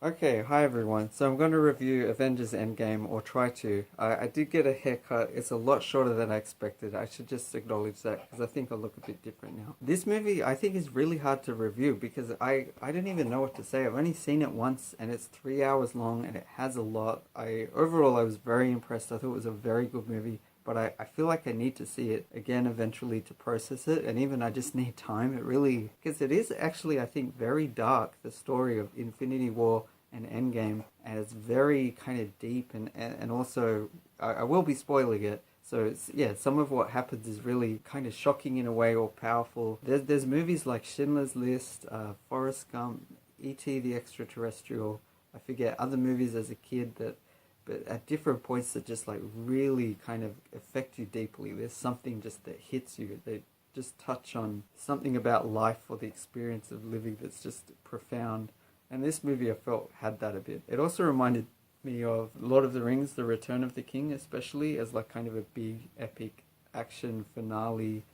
Okay, hi everyone. So I'm going to review Avengers Endgame, or try to. I did get a haircut. It's a lot shorter than I expected. I should just acknowledge that because I think I look a bit different now. This movie I think is really hard to review because I don't even know what to say. I've only seen it once and it's 3 hours long and it has a lot. Overall I was very impressed. I thought it was a very good movie. But I feel like I need to see it again eventually to process it, and even I just need time. It really, because it is actually, I think, very dark, the story of Infinity War and Endgame, and it's very kind of deep, and also I will be spoiling it. So it's, yeah, some of what happens is really kind of shocking in a way, or powerful. There's movies like Schindler's List, Forrest Gump, E.T. the Extraterrestrial. I forget other movies as a kid that, but at different points that just like really kind of affect you deeply. There's something just that hits you. They just touch on something about life or the experience of living that's just profound. And this movie I felt had that a bit. It also reminded me of Lord of the Rings, The Return of the King, especially as like kind of a big epic action finale,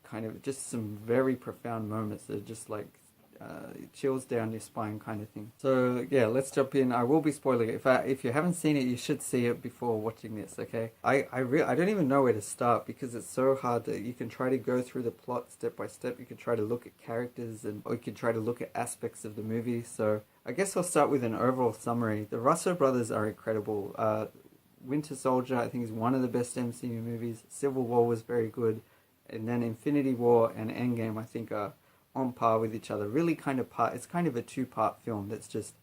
kind of just some very profound moments that are just like chills down your spine kind of thing. So yeah, let's jump in. I will be spoiling it. If you haven't seen it, you should see it before watching this. Okay, I don't even know where to start because it's so hard that you can try to go through the plot step by step. You can try to look at characters or you can try to look at aspects of the movie. So I guess I'll start with an overall summary. The Russo brothers are incredible. Winter Soldier, I think, is one of the best MCU movies. Civil War was very good, and then Infinity War and Endgame, I think, are on par with each other. Really kind of part. It's kind of a two-part film that's just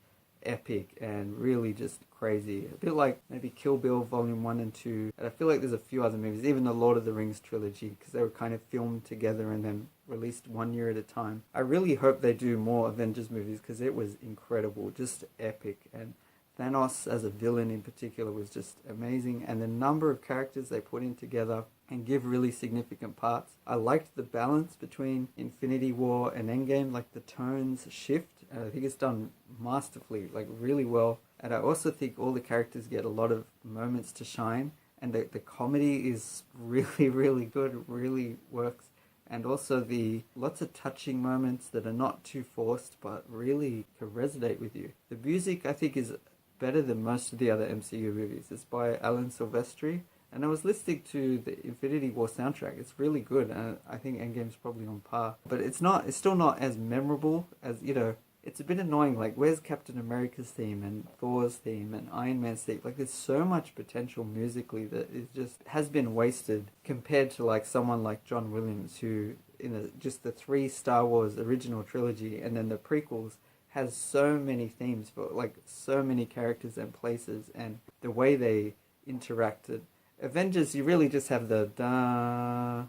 epic and really just crazy. A bit like maybe Kill Bill Volume 1 and 2. And I feel like there's a few other movies, even the Lord of the Rings trilogy, because they were kind of filmed together and then released 1 year at a time. I really hope they do more Avengers movies because it was incredible, just epic. And Thanos as a villain in particular was just amazing, and the number of characters they put in together and give really significant parts. I liked the balance between Infinity War and Endgame, like the tones shift. I think it's done masterfully, like really well. And I also think all the characters get a lot of moments to shine, and the comedy is really, really good. It really works. And also the lots of touching moments that are not too forced, but really can resonate with you. The music, I think, is better than most of the other MCU movies. It's by Alan Silvestri, and I was listening to the Infinity War soundtrack. It's really good, and I think Endgame's probably on par. But it's not. It's still not as memorable as, you know. It's a bit annoying. Like, where's Captain America's theme and Thor's theme and Iron Man's theme? Like, there's so much potential musically that is just has been wasted compared to like someone like John Williams, who in just the three Star Wars original trilogy and then the prequels has so many themes for like so many characters and places, and the way they interacted. Avengers, you really just have the da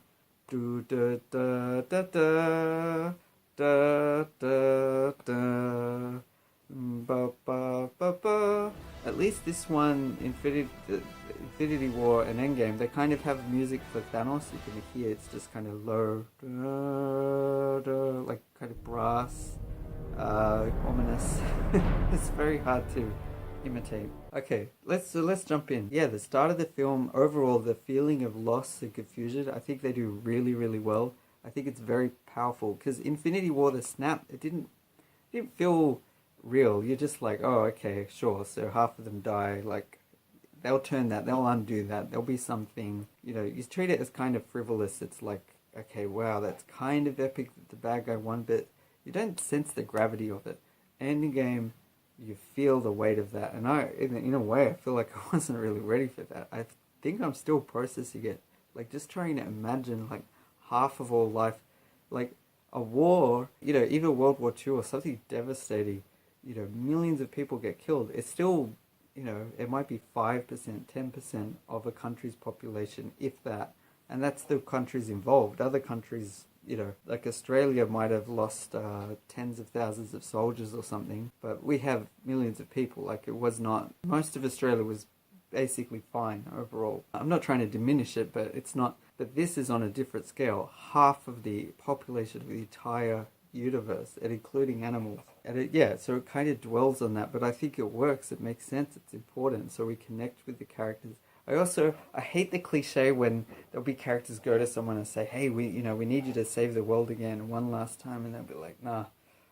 do da da da da da da da ba ba ba ba. At least this one, Infinity War and Endgame, they kind of have music for Thanos. You can hear it's just kind of low, da, da, like kind of brass, ominous. It's very hard to imitate. Okay, let's jump in. Yeah, the start of the film, overall, the feeling of loss and confusion, I think they do really, really well. I think it's very powerful because Infinity War, the snap, it didn't feel real. You're just like, oh, okay, sure. So half of them die. Like, they'll turn that, they'll undo that. There'll be something, you know. You treat it as kind of frivolous. It's like, okay, wow, that's kind of epic that the bad guy won, but you don't sense the gravity of it. Endgame, you feel the weight of that, and in a way, I feel like I wasn't really ready for that. I think I'm still processing it, like just trying to imagine like half of all life, like a war, you know, even World War II or something devastating, you know, millions of people get killed. It's still, you know, it might be 5%, 10% of a country's population, if that, and that's the countries involved. Other countries, you know, like Australia might have lost tens of thousands of soldiers or something, but we have millions of people. Like, it was not, most of Australia was basically fine overall. I'm not trying to diminish it, but it's not, but this is on a different scale. Half of the population of the entire universe, and including animals. And yeah, so it kind of dwells on that, but I think it works, it makes sense, it's important, so we connect with the characters. I hate the cliche when there'll be characters go to someone and say, hey, we need you to save the world again one last time, and they'll be like, nah,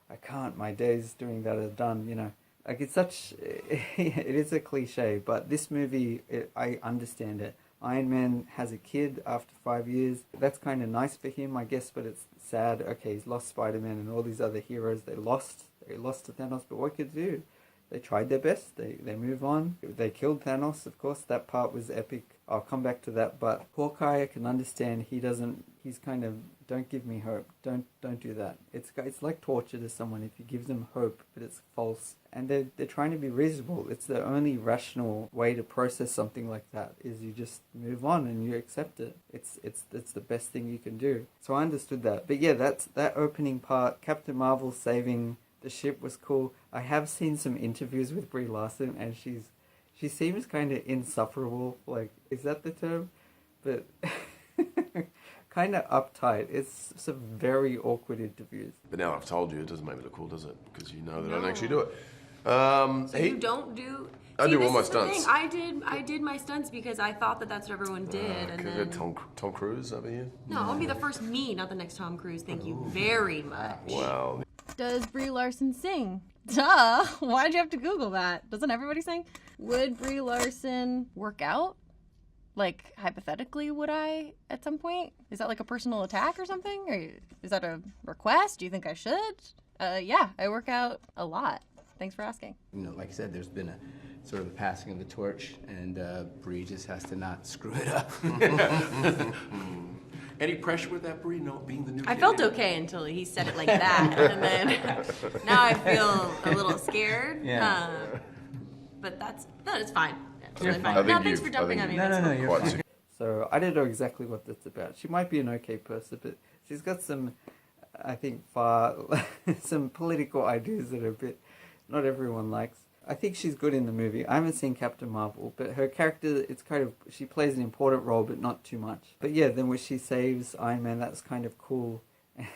I can't, my days doing that are done, you know. Like it's such, it is a cliche, but this movie, I understand it. Iron Man has a kid after 5 years. That's kind of nice for him, I guess, but it's sad. Okay, he's lost Spider-Man and all these other heroes. They lost to Thanos, but what could they do? They tried their best. They move on. They killed Thanos, of course. That part was epic. I'll come back to that. But Hawkeye, I can understand. He's kind of, don't give me hope. Don't do that. It's like torture to someone if you give them hope, but it's false. And they're trying to be reasonable. It's the only rational way to process something like that is you just move on and you accept it. It's the best thing you can do. So I understood that. But yeah, that opening part, Captain Marvel saving the ship was cool. I have seen some interviews with Brie Larson, and she seems kind of insufferable. Like, is that the term? But kind of uptight. It's some very awkward interviews. But now I've told you, it doesn't make me look cool, does it? Because you know that I don't No. actually do it. So you don't do... I do all my this is the stunts. thing. I did my stunts because I thought that's what everyone did. And Could then... Tom Cruise over here? No, I'll be the first me, not the next Tom Cruise. Thank you very much. Wow. Does Brie Larson sing? Duh! Why'd you have to Google that? Doesn't everybody sing? Would Brie Larson work out? Like, hypothetically, would I at some point? Is that like a personal attack or something? Or is that a request? Do you think I should? Yeah, I work out a lot. Thanks for asking. You know, like I said, there's been a sort of a passing of the torch, and Brie just has to not screw it up. Any pressure with that, Brie? No, being the new I kid felt here? okay until he said it like that, and then now I feel a little scared. Yeah. But it's fine. Yeah, totally You're fine. fine. No, thanks for jumping on me. No, That's no, cool. you're Quite fine. sick. So I don't know exactly what that's about. She might be an okay person, but she's got some, I think, some political ideas that are a bit not everyone likes. I think she's good in the movie. I haven't seen Captain Marvel, but her character, it's kind of, she plays an important role, but not too much. But yeah, then when she saves Iron Man, that's kind of cool.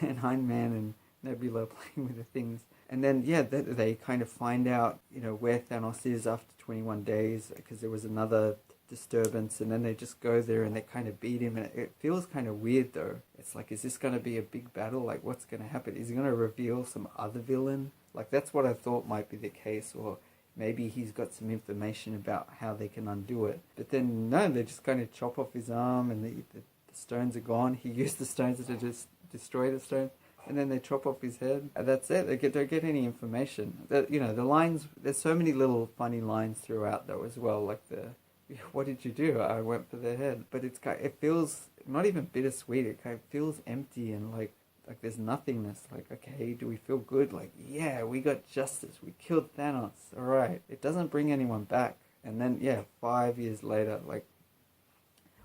And Iron Man and Nebula playing with the things. And then, yeah, they kind of find out, where Thanos is after 21 days, because there was another disturbance, and then they just go there and they kind of beat him, and it feels kind of weird, though. It's like, is this going to be a big battle? Like, what's going to happen? Is he going to reveal some other villain? Like, that's what I thought might be the case, or maybe he's got some information about how they can undo it. But then, no, they just kind of chop off his arm, and the stones are gone. He used the stones to just destroy the stones. And then they chop off his head. And that's it. They don't get any information. The lines, there's so many little funny lines throughout, though, as well. Like what did you do? I went for their head. But it feels not even bittersweet. It kind of feels empty and like there's nothingness. Like, okay, do we feel good? Like, yeah, we got justice. We killed Thanos. All right. It doesn't bring anyone back. And then, yeah, 5 years later, like,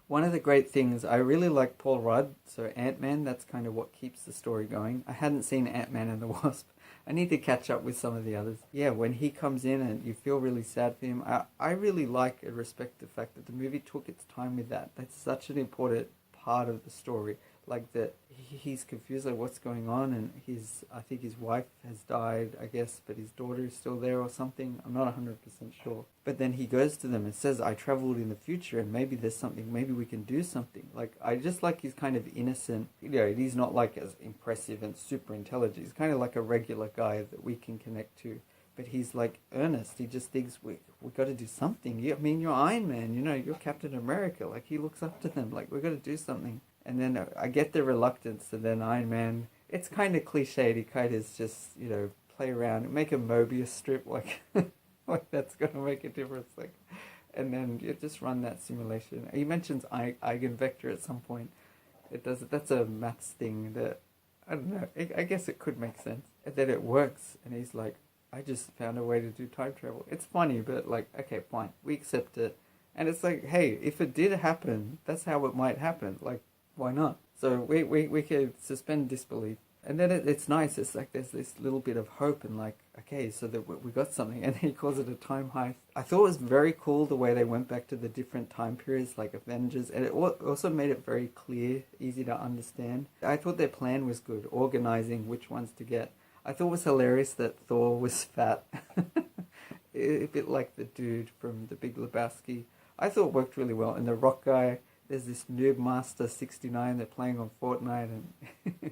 one of the great things, I really like Paul Rudd, so Ant-Man, that's kind of what keeps the story going. I hadn't seen Ant-Man and the Wasp. I need to catch up with some of the others. Yeah, when he comes in and you feel really sad for him, I really like and respect the fact that the movie took its time with that. That's such an important part of the story. Like that he's confused, like what's going on, and I think his wife has died, I guess, but his daughter is still there or something. I'm not 100% sure. But then he goes to them and says, I traveled in the future and maybe there's something, maybe we can do something. Like, I just like he's kind of innocent. He's not like as impressive and super intelligent. He's kind of like a regular guy that we can connect to. But he's like earnest. He just thinks we got to do something. You're Iron Man, you're Captain America. Like, he looks up to them. Like, we got to do something. And then I get the reluctance, and then Iron Man, it's kind of cliched. He kind of just, play around, make a Mobius strip, like, like that's going to make a difference. Like, and then you just run that simulation. He mentions eigenvector at some point. That's a maths thing that, I don't know, I guess it could make sense. And then it works, and he's like, I just found a way to do time travel. It's funny, but like, okay, fine, we accept it. And it's like, hey, if it did happen, that's how it might happen. Like, why not? So we could suspend disbelief. And then it's nice. It's like there's this little bit of hope and like, okay, so that we got something. And he calls it a time heist. I thought it was very cool the way they went back to the different time periods like Avengers. And it also made it very clear, easy to understand. I thought their plan was good, organizing which ones to get. I thought it was hilarious that Thor was fat. A bit like the dude from The Big Lebowski. I thought it worked really well. And the rock guy, there's this Noob Master 69, they're playing on Fortnite, and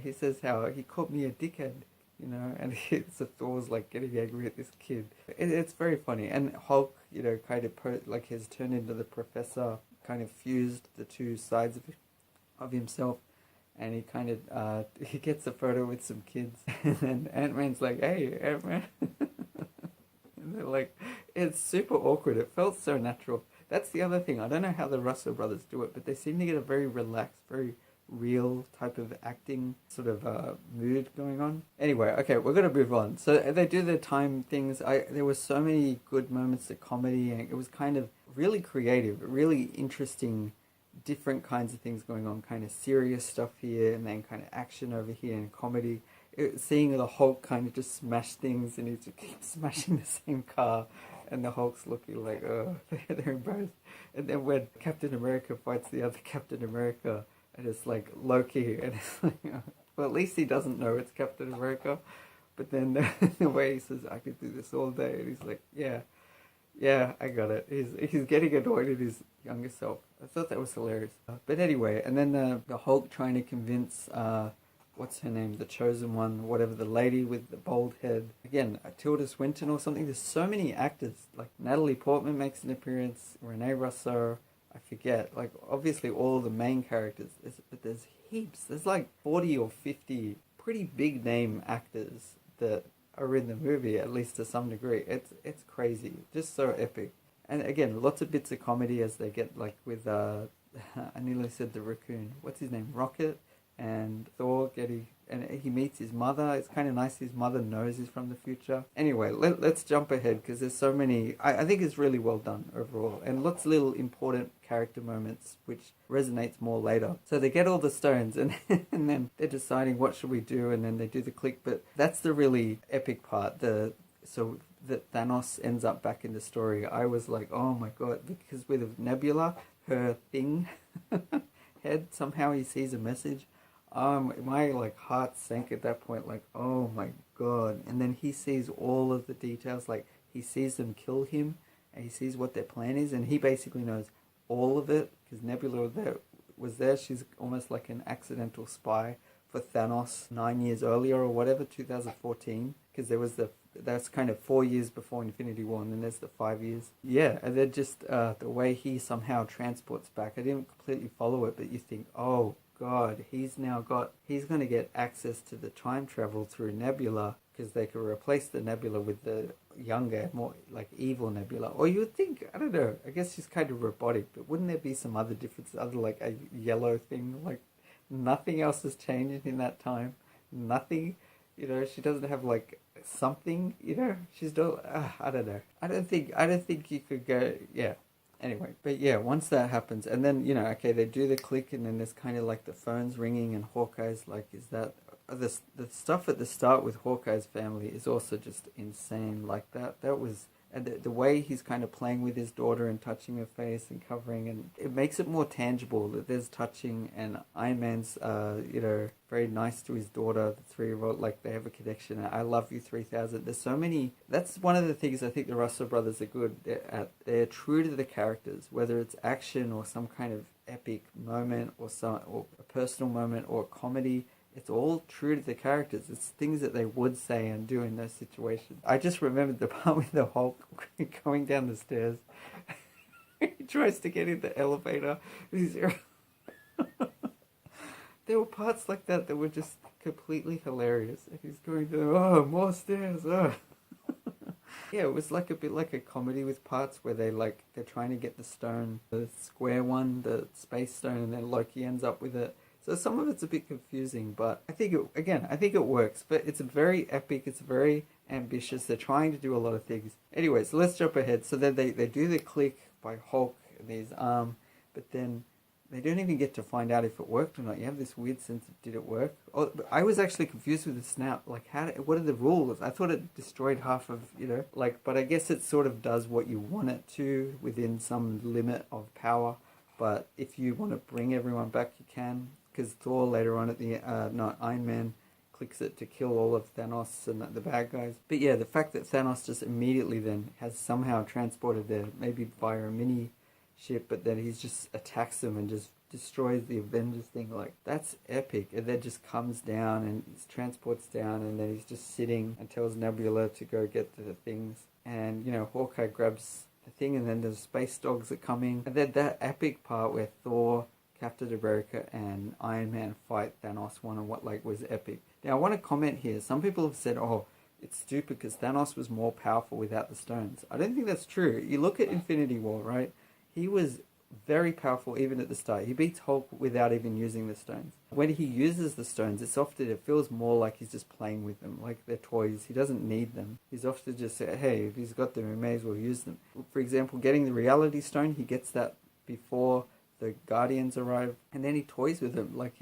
he says how he called me a dickhead. you know, and so Thor's like getting angry at this kid. It's very funny, and Hulk, you know, kind of like has turned into the professor, kind of fused the two sides of himself, and he kind of he gets a photo with some kids, and Ant-Man's like, "Hey, Ant-Man," and they're like, it's super awkward. It felt so natural. That's the other thing. I don't know how the Russo brothers do it, but they seem to get a very relaxed, very real type of acting sort of mood going on. Anyway, okay, we're gonna move on. So they do the time things. There were so many good moments of comedy, and it was kind of really creative, really interesting, different kinds of things going on. Kind of serious stuff here, and then kind of action over here, and comedy. Seeing the Hulk kind of just smash things, and he just keeps smashing the same car. And the Hulk's looking like, oh, they're embarrassed. And then when Captain America fights the other Captain America, and it's like Loki, and it's like, well, at least he doesn't know it's Captain America. But then the way he says, I could do this all day, and he's like, yeah, I got it. He's getting annoyed at his younger self. I thought that was hilarious. But anyway, and then the Hulk trying to convince, what's her name? The chosen one, whatever, the lady with the bald head. Again, Tilda Swinton or something. There's so many actors. Like Natalie Portman makes an appearance. Renee Russo. I forget. Like, obviously all the main characters. But there's heaps. There's like 40 or 50 pretty big name actors that are in the movie, at least to some degree. It's crazy. Just so epic. And again, lots of bits of comedy as they get, like, with, I nearly said the raccoon. What's his name? Rocket? And Thor and he meets his mother. It's kind of nice his mother knows he's from the future. Anyway, let's jump ahead because there's so many. I think it's really well done overall, and lots of little important character moments which resonates more later. So they get all the stones, and and then they're deciding what should we do, and then they do the click. But that's the really epic part. So that Thanos ends up back in the story. I was like, oh my god, because with Nebula, her thing head, somehow he sees a message. My like heart sank at that point, like, oh my god. And then he sees all of the details, like he sees them kill him, and he sees what their plan is, and he basically knows all of it because Nebula was there. She's almost like an accidental spy for Thanos 9 years earlier or whatever, 2014, because there was that's kind of 4 years before Infinity War, and then there's the 5 years. Yeah, and then just the way he somehow transports back. I didn't completely follow it, but you think, oh god, he's going to get access to the time travel through Nebula, because they could replace the Nebula with the younger, more like evil Nebula. Or you would think, I don't know, I guess she's kind of robotic, but wouldn't there be some other difference, other like a yellow thing? Like nothing else has changed in that time. Nothing, you know, she doesn't have like something, you know, she's still, I don't know. I don't think you could go, yeah. Anyway, but yeah, once that happens, and then, you know, okay, they do the click, and then there's kind of like the phone's ringing, and Hawkeye's like, is that... The stuff at the start with Hawkeye's family is also just insane. Like that was... And the way he's kind of playing with his daughter and touching her face and covering, and it makes it more tangible that there's touching, and Iron Man's, you know, very nice to his daughter, the 3-year-old, like they have a connection. I love you 3000. There's so many. That's one of the things I think the Russo brothers are good at. They're true to the characters, whether it's action or some kind of epic moment or a personal moment or a comedy. It's all true to the characters. It's things that they would say and do in those situations. I just remembered the part with the Hulk going down the stairs. He tries to get in the elevator. There were parts like that were just completely hilarious. And he's going to, oh, more stairs. Oh. Yeah, it was like a bit like a comedy with parts where they're trying to get the stone, the square one, the space stone, and then Loki ends up with it. So some of it's a bit confusing, but I think it works. But it's very epic. It's very ambitious. They're trying to do a lot of things. Anyway, so let's jump ahead. So then they do the click by Hulk and his arm, but then they don't even get to find out if it worked or not. You have this weird sense of, did it work? Oh, I was actually confused with the snap. Like, what are the rules? I thought it destroyed half of, you know, like, but I guess it sort of does what you want it to within some limit of power. But if you want to bring everyone back, you can. Because Thor later on at the, Iron Man clicks it to kill all of Thanos and the bad guys. But yeah, the fact that Thanos just immediately then has somehow transported there, maybe via a mini ship, but then he just attacks them and just destroys the Avengers thing, like, that's epic. And then just comes down and transports down, and then he's just sitting and tells Nebula to go get the things. And, you know, Hawkeye grabs the thing, and then the space dogs are coming. And then that epic part where Thor, Captain America, and Iron Man fight Thanos one-on-one, like, was epic. Now, I want to comment here. Some people have said, oh, it's stupid because Thanos was more powerful without the stones. I don't think that's true. You look at Infinity War, right? He was very powerful even at the start. He beats Hulk without even using the stones. When he uses the stones, it feels more like he's just playing with them, like they're toys. He doesn't need them. He's often just say, hey, if he's got them, he may as well use them. For example, getting the Reality Stone, he gets that before the Guardians arrive, and then he toys with them. Like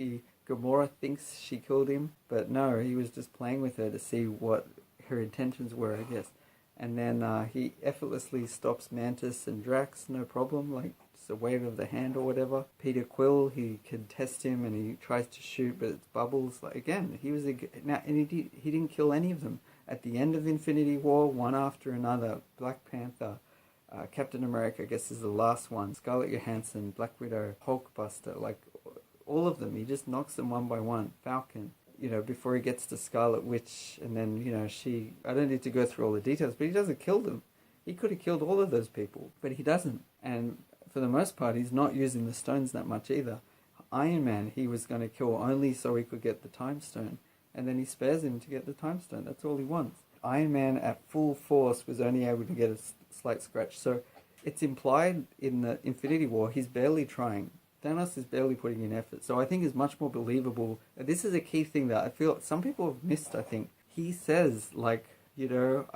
Gamora thinks she killed him, but no, he was just playing with her to see what her intentions were, I guess. And then he effortlessly stops Mantis and Drax, no problem, like just a wave of the hand or whatever. Peter Quill, he can test him and he tries to shoot, but it's bubbles. Like, again, he didn't kill any of them. At the end of Infinity War, one after another, Black Panther, Captain America, I guess, is the last one. Scarlett Johansson, Black Widow, Hulkbuster, like all of them. He just knocks them one by one. Falcon, you know, before he gets to Scarlet Witch, and then, you know, I don't need to go through all the details, but he doesn't kill them. He could have killed all of those people, but he doesn't. And for the most part, he's not using the stones that much either. Iron Man, he was going to kill only so he could get the Time Stone, and then he spares him to get the Time Stone. That's all he wants. Iron Man at full force was only able to get a slight scratch. So it's implied in the Infinity War he's barely trying. Thanos is barely putting in effort. So I think it's much more believable. This is a key thing that I feel some people have missed, I think. He says, like, you know,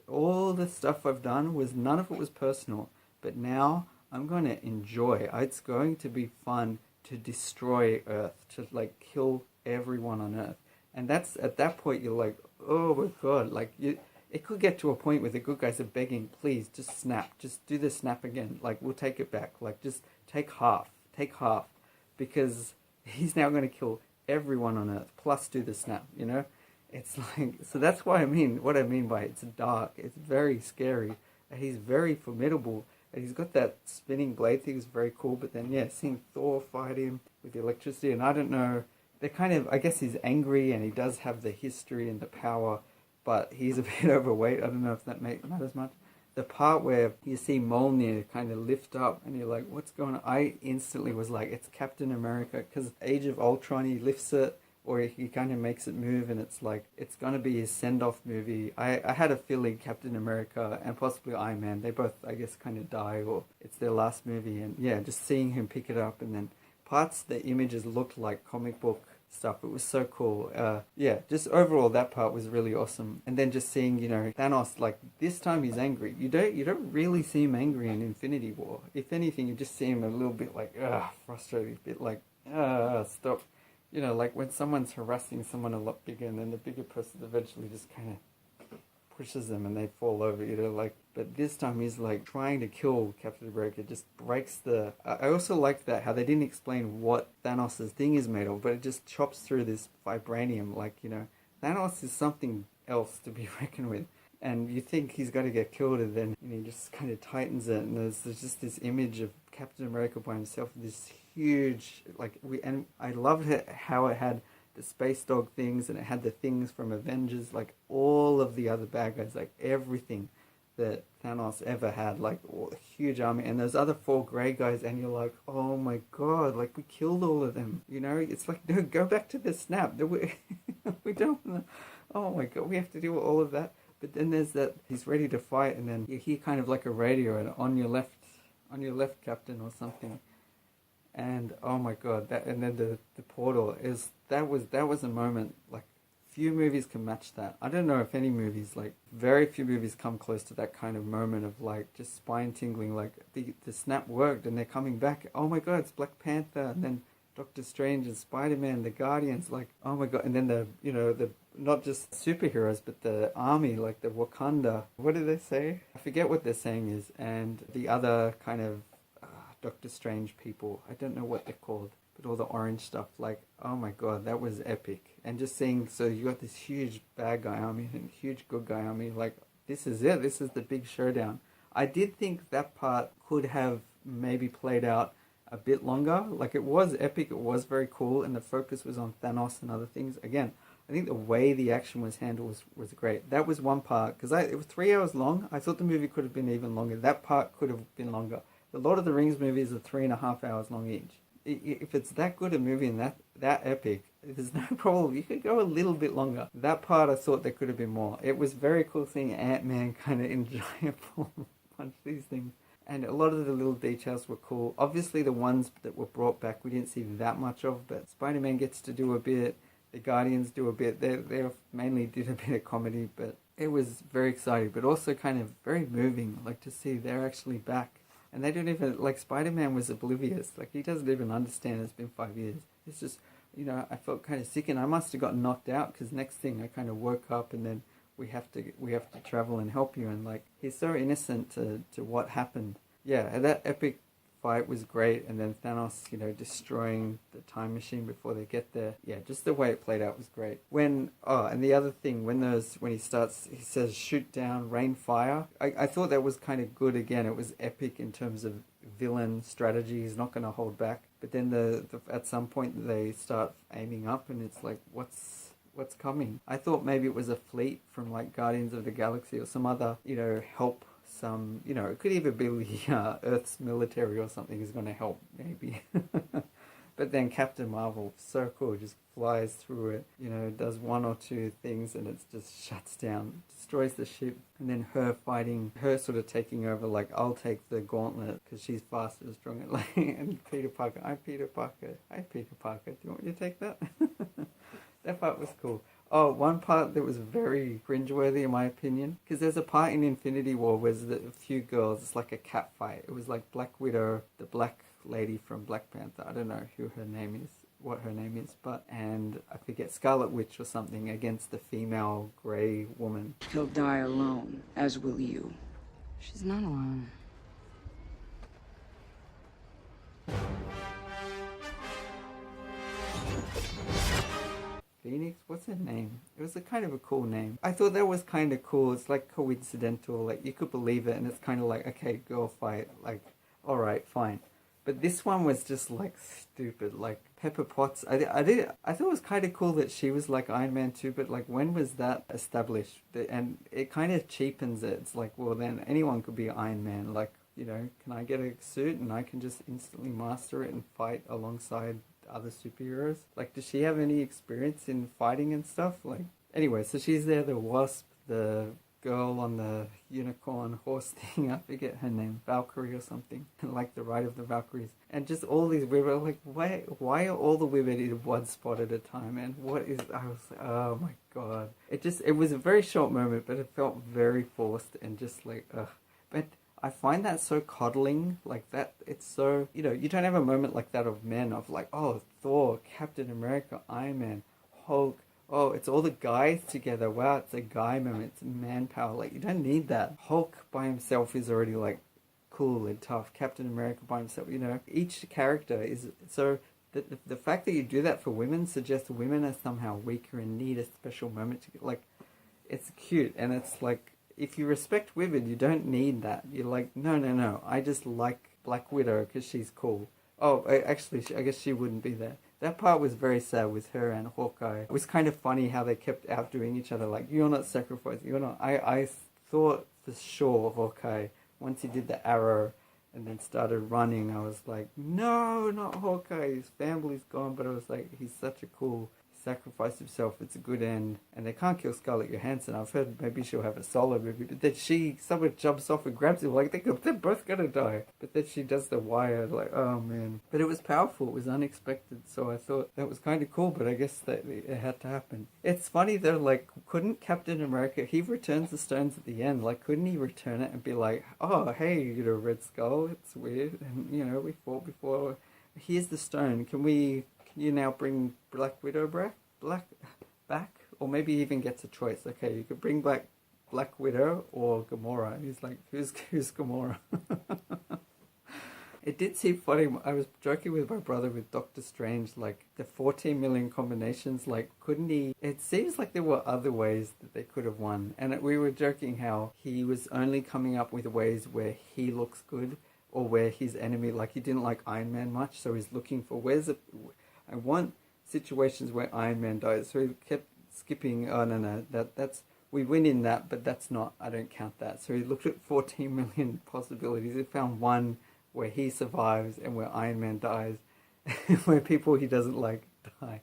all the stuff I've done none of it was personal. But now I'm going to enjoy. It's going to be fun to destroy Earth, to, like, kill everyone on Earth. And that's, at that point, you're like, oh my God, like, it could get to a point where the good guys are begging, please, just snap, just do the snap again, like, we'll take it back, like, just take half, because he's now going to kill everyone on Earth, plus do the snap, you know? It's like, so that's what I mean by it's dark, it's very scary, and he's very formidable, and he's got that spinning blade thing is very cool, but then, yeah, seeing Thor fight him with the electricity, and I don't know, they're kind of, I guess he's angry and he does have the history and the power, but he's a bit overweight. I don't know if that matters much. The part where you see Mjolnir kind of lift up and you're like, what's going on? I instantly was like, it's Captain America, because Age of Ultron, he lifts it, or he kind of makes it move, and it's like, it's going to be his send-off movie. I had a feeling Captain America and possibly Iron Man, they both, I guess, kind of die, or it's their last movie. And yeah, just seeing him pick it up, and then parts of the images looked like comic book stuff. It was so cool. Yeah, just overall that part was really awesome. And then just seeing, you know, Thanos, like, this time he's angry. You don't really see him angry in Infinity War. If anything, you just see him a little bit like, frustrated, a bit like, stop. You know, like when someone's harassing someone a lot bigger, and then the bigger person eventually just kind of pushes them and they fall over, you know, like, but this time he's like trying to kill Captain America, just breaks I also like that, how they didn't explain what Thanos' thing is made of, but it just chops through this vibranium, like, you know, Thanos is something else to be reckoned with, and you think he's got to get killed, and then, you know, he just kind of tightens it, and there's just this image of Captain America by himself, this huge, like, and I loved it, how it had the space dog things, and it had the things from Avengers, like all of the other bad guys, like everything that Thanos ever had, like a huge army, and those other 4 grey guys, and you're like, oh my God, like, we killed all of them, you know? It's like, no, go back to the snap. We don't wanna, oh my God, we have to do all of that. But then there's that, he's ready to fight, and then you hear kind of like a radio, and on your left, Captain, or something. And oh my God, and then the portal that was a moment, like, few movies can match that. I don't know if any movies, like, very few movies come close to that kind of moment of, like, just spine tingling, like, the snap worked and they're coming back. Oh my God, it's Black Panther, and then Doctor Strange and Spider-Man, the Guardians, like, oh my God, and then the not just superheroes, but the army, like the Wakanda, what do they say? I forget what their saying is, and the other kind of Doctor Strange people, I don't know what they're called, but all the orange stuff, like, oh my God, that was epic. And just seeing, so you got this huge bad guy army and huge good guy army, like, this is it, this is the big showdown. I did think that part could have maybe played out a bit longer. Like, it was epic, it was very cool, and the focus was on Thanos and other things. Again, I think the way the action was handled was great. That was one part, because it was 3 hours long. I thought the movie could have been even longer. That part could have been longer. The Lord of the Rings movies are 3.5 hours long each. If it's that good a movie and that epic, there's no problem. You could go a little bit longer. That part, I thought there could have been more. It was very cool seeing Ant-Man kind of enjoyable punch these things. And a lot of the little details were cool. Obviously, the ones that were brought back, we didn't see that much of, but Spider-Man gets to do a bit. The Guardians do a bit. They mainly did a bit of comedy, but it was very exciting, but also kind of very moving, like to see they're actually back. And they don't even, like, Spider-Man was oblivious. Like, he doesn't even understand it's been 5 years. It's just, you know, I felt kind of sick, and I must have gotten knocked out, because next thing I kind of woke up, and then we have to travel and help you, and like, he's so innocent to what happened. Yeah, and that epic fight was great, and then Thanos, you know, destroying the time machine before they get there. Yeah, just the way it played out was great. And the other thing, when he says shoot down, rain fire, I thought that was kind of good. Again, it was epic in terms of villain strategy. He's not going to hold back. But then at some point they start aiming up, and it's like, what's coming? I thought maybe it was a fleet from like Guardians of the Galaxy or some other, you know, help. Some, you know, it could even be Earth's military or something is going to help, maybe. But then Captain Marvel, so cool, just flies through it, you know, does one or two things, and it just shuts down, destroys the ship. And then her sort of taking over, like, I'll take the gauntlet because she's faster and stronger. Like, and Peter Parker, I'm Peter Parker. Hi, Peter Parker. Do you want me to take that? That part was cool. Oh, one part that was very cringeworthy in my opinion, because there's a part in Infinity War where there's a few girls, it's like a cat fight. It was like Black Widow, the black lady from Black Panther, I don't know what her name is, and I forget, Scarlet Witch or something, against the female grey woman. He'll die alone, as will you. She's not alone. Phoenix? What's her name? It was a kind of a cool name. I thought that was kind of cool. It's like coincidental. Like, you could believe it, and it's kind of like, okay, girl fight. Like, alright, fine. But this one was just like stupid. Like, Pepper Potts. I thought it was kind of cool that she was like Iron Man too, but like, when was that established? And it kind of cheapens it. It's like, well, then anyone could be Iron Man. Like, you know, can I get a suit and I can just instantly master it and fight alongside other superheroes? Like, does she have any experience in fighting and stuff? Like, anyway, so she's there, the Wasp, the girl on the unicorn horse thing, I forget her name, Valkyrie or something, like the Ride of the Valkyries, and just all these women. Like, why are all the women in one spot at a time? And I was like, oh my god, it was a very short moment, but it felt very forced and just like, ugh. But I find that so coddling, like that, it's so, you know, you don't have a moment like that of men, of like, oh, Thor, Captain America, Iron Man, Hulk, oh, it's all the guys together, wow, it's a guy moment, it's manpower, like, you don't need that. Hulk by himself is already, like, cool and tough. Captain America by himself, you know, each character is, so, the fact that you do that for women suggests women are somehow weaker and need a special moment to get, like, it's cute, and it's like, if you respect women, you don't need that. You're like, no, I just like Black Widow because she's cool. Oh, I guess she wouldn't be there. That part was very sad with her and Hawkeye. It was kind of funny how they kept outdoing each other. Like, you're not sacrificing, you're not. I thought for sure Hawkeye, once he did the arrow and then started running, I was like, no, not Hawkeye. His family's gone. But I was like, he's such a cool, sacrificed himself, it's a good end. And they can't kill Scarlett Johansson. I've heard maybe she'll have a solo movie, but then someone jumps off and grabs him, like they're both gonna die. But then she does the wire, like, oh man. But it was powerful, it was unexpected, so I thought that was kind of cool, but I guess that it had to happen. It's funny though, like, couldn't Captain America, he returns the stones at the end, like, couldn't he return it and be like, oh hey, you know, Red Skull, it's weird, and you know, we fought before, here's the stone, can you now bring Black Widow back? Or maybe he even gets a choice. Okay, you could bring back Black Widow or Gamora. He's like, who's Gamora? It did seem funny. I was joking with my brother with Doctor Strange, like the 14 million combinations, like couldn't he? It seems like there were other ways that they could have won. And we were joking how he was only coming up with ways where he looks good, or where his enemy, like he didn't like Iron Man much, so he's looking for I want situations where Iron Man dies, so he kept skipping. Oh no, that's we win in that, but that's not. I don't count that. So he looked at 14 million possibilities. He found one where he survives and where Iron Man dies, where people he doesn't like die.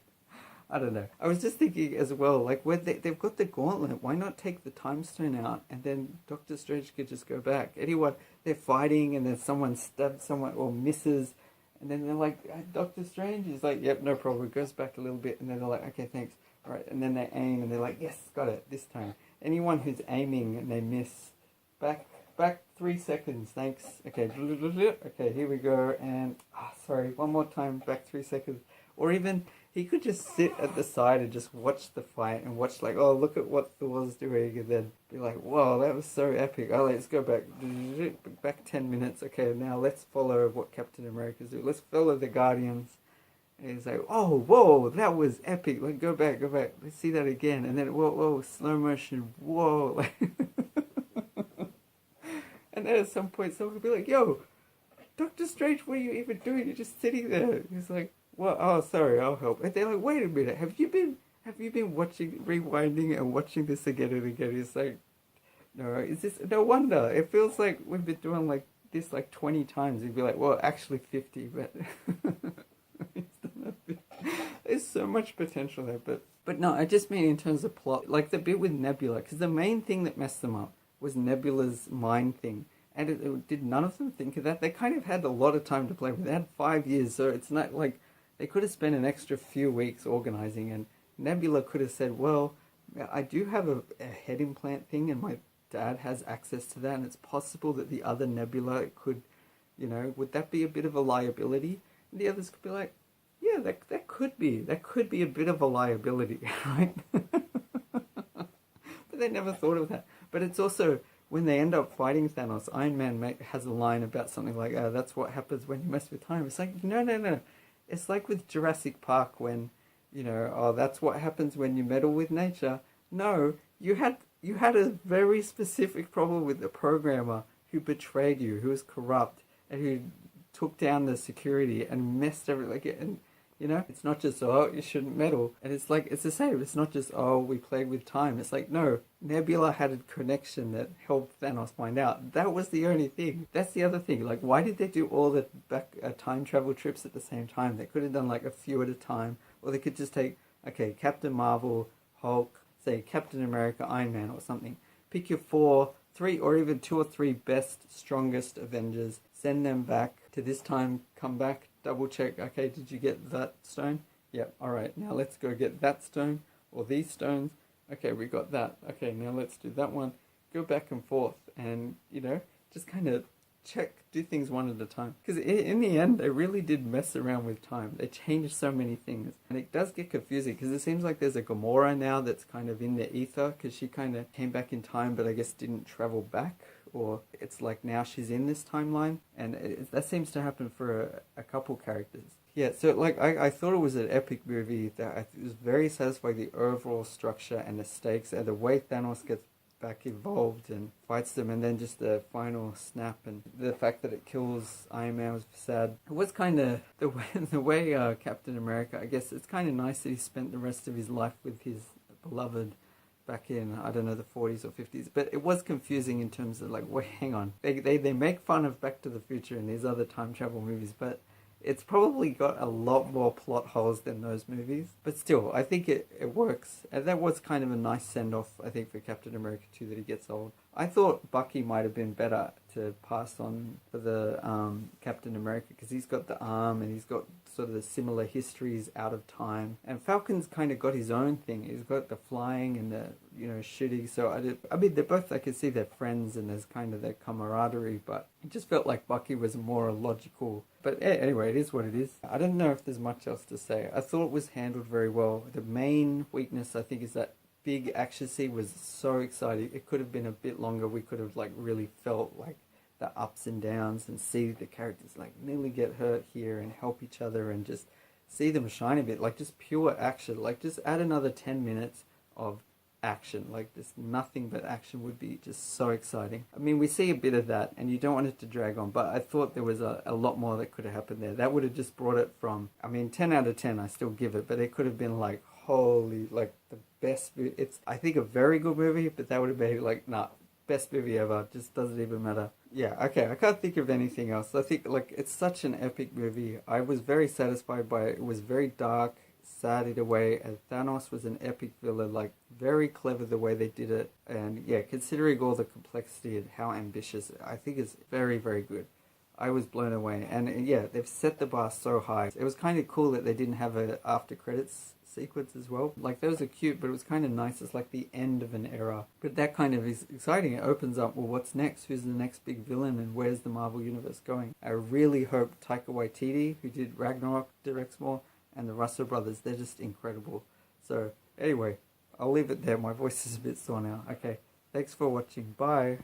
I don't know. I was just thinking as well, like where they've got the gauntlet. Why not take the time stone out and then Doctor Strange could just go back? Anyone, they're fighting and then someone stabs someone or misses, and then they're like, Doctor Strange is like, yep, no problem. It goes back a little bit, and then they're like, okay, thanks. All right, and then they aim and they're like, yes, got it this time. Anyone who's aiming and they miss, back 3 seconds, thanks. Okay, okay, here we go, and sorry, one more time, back 3 seconds, or even. He could just sit at the side and just watch the fight and watch like, oh, look at what Thor's doing, and then be like, whoa, that was so epic. Oh, let's go back 10 minutes. Okay, now let's follow what Captain America's doing. Let's follow the Guardians. And he's like, oh, whoa, that was epic. Like, go back. Let's see that again. And then, whoa, slow motion, whoa. And then at some point, someone would be like, yo, Doctor Strange, what are you even doing? You're just sitting there. He's like, well, oh, sorry, I'll help. And they're like, wait a minute, have you been rewinding and watching this again and again? It's like, no wonder. It feels like we've been doing like this like 20 times. You'd be like, well, actually 50, but there's so much potential there. But no, I just mean in terms of plot, like the bit with Nebula, because the main thing that messed them up was Nebula's mind thing. And did none of them think of that? They kind of had a lot of time to play with. They had 5 years, so it's not like they could have spent an extra few weeks organizing, and Nebula could have said, well, I do have a head implant thing, and my dad has access to that, and it's possible that the other Nebula could, would that be a bit of a liability? And the others could be like, yeah, that could be a bit of a liability, right? But they never thought of that. But it's also, when they end up fighting Thanos, Iron Man has a line about something like, that's what happens when you mess with time. It's like, no. It's like with Jurassic Park when, that's what happens when you meddle with nature. No, you had a very specific problem with the programmer who betrayed you, who was corrupt, and who took down the security and messed everything. And it's not just, you shouldn't meddle. And it's like, it's the same. It's not just, we played with time. It's like, no, Nebula had a connection that helped Thanos find out. That was the only thing. That's the other thing. Like, why did they do all the time travel trips at the same time? They could have done like a few at a time. Or they could just take, okay, Captain Marvel, Hulk, say Captain America, Iron Man or something. Pick your 3 or even 2 or 3 best, strongest Avengers. Send them back to this time, come back, double check, okay, did you get that stone? Yep, alright, now let's go get that stone, or these stones. Okay, we got that. Okay, now let's do that one. Go back and forth, and, just kind of do things one at a time. Because in the end, they really did mess around with time. They changed so many things. And it does get confusing, because it seems like there's a Gamora now that's kind of in the ether, because she kind of came back in time, but I guess didn't travel back. Or it's like now she's in this timeline, and that seems to happen for a couple characters. Yeah, so like I thought it was an epic movie that it was very satisfying, the overall structure and the stakes and the way Thanos gets back involved and fights them, and then just the final snap and the fact that it kills Iron Man was sad. It was kind of the way Captain America, I guess it's kind of nice that he spent the rest of his life with his beloved back in, I don't know, the 40s or 50s. But it was confusing in terms of like, wait, hang on. They make fun of Back to the Future and these other time travel movies, but it's probably got a lot more plot holes than those movies. But still, I think it works. And that was kind of a nice send-off, I think, for Captain America 2, that he gets old. I thought Bucky might have been better to pass on for the Captain America, because he's got the arm and he's got sort of the similar histories out of time. And Falcon's kind of got his own thing. He's got the flying and the, shooting. So I mean, they're both, I can see they're friends and there's kind of their camaraderie, but it just felt like Bucky was more logical. But anyway, it is what it is. I don't know if there's much else to say. I thought it was handled very well. The main weakness, I think, is that big action scene was so exciting. It could have been a bit longer. We could have like really felt like the ups and downs and see the characters like nearly get hurt here and help each other and just see them shine a bit, like just pure action. Like just add another 10 minutes of action, like just nothing but action would be just so exciting. I mean, we see a bit of that and you don't want it to drag on, but I thought there was a lot more that could have happened there. That would have just brought it from, I mean, 10 out of 10 I still give it, but it could have been like, holy, like the best movie. It's, I think, a very good movie, but that would have been like, nah, best movie ever, just doesn't even matter. Yeah, okay, I can't think of anything else. I think, like, it's such an epic movie. I was very satisfied by it. It was very dark, sad in a way, and Thanos was an epic villain, like, very clever the way they did it. And yeah, considering all the complexity and how ambitious, I think it's very, very good. I was blown away. And yeah, they've set the bar so high. It was kind of cool that they didn't have a after credits sequence as well. Like, those are cute, but it was kind of nice. It's like the end of an era. But that kind of is exciting. It opens up, well, what's next? Who's the next big villain and where's the Marvel Universe going? I really hope Taika Waititi, who did Ragnarok, directs more, and the Russo brothers, they're just incredible. So anyway, I'll leave it there. My voice is a bit sore now. Okay, thanks for watching. Bye.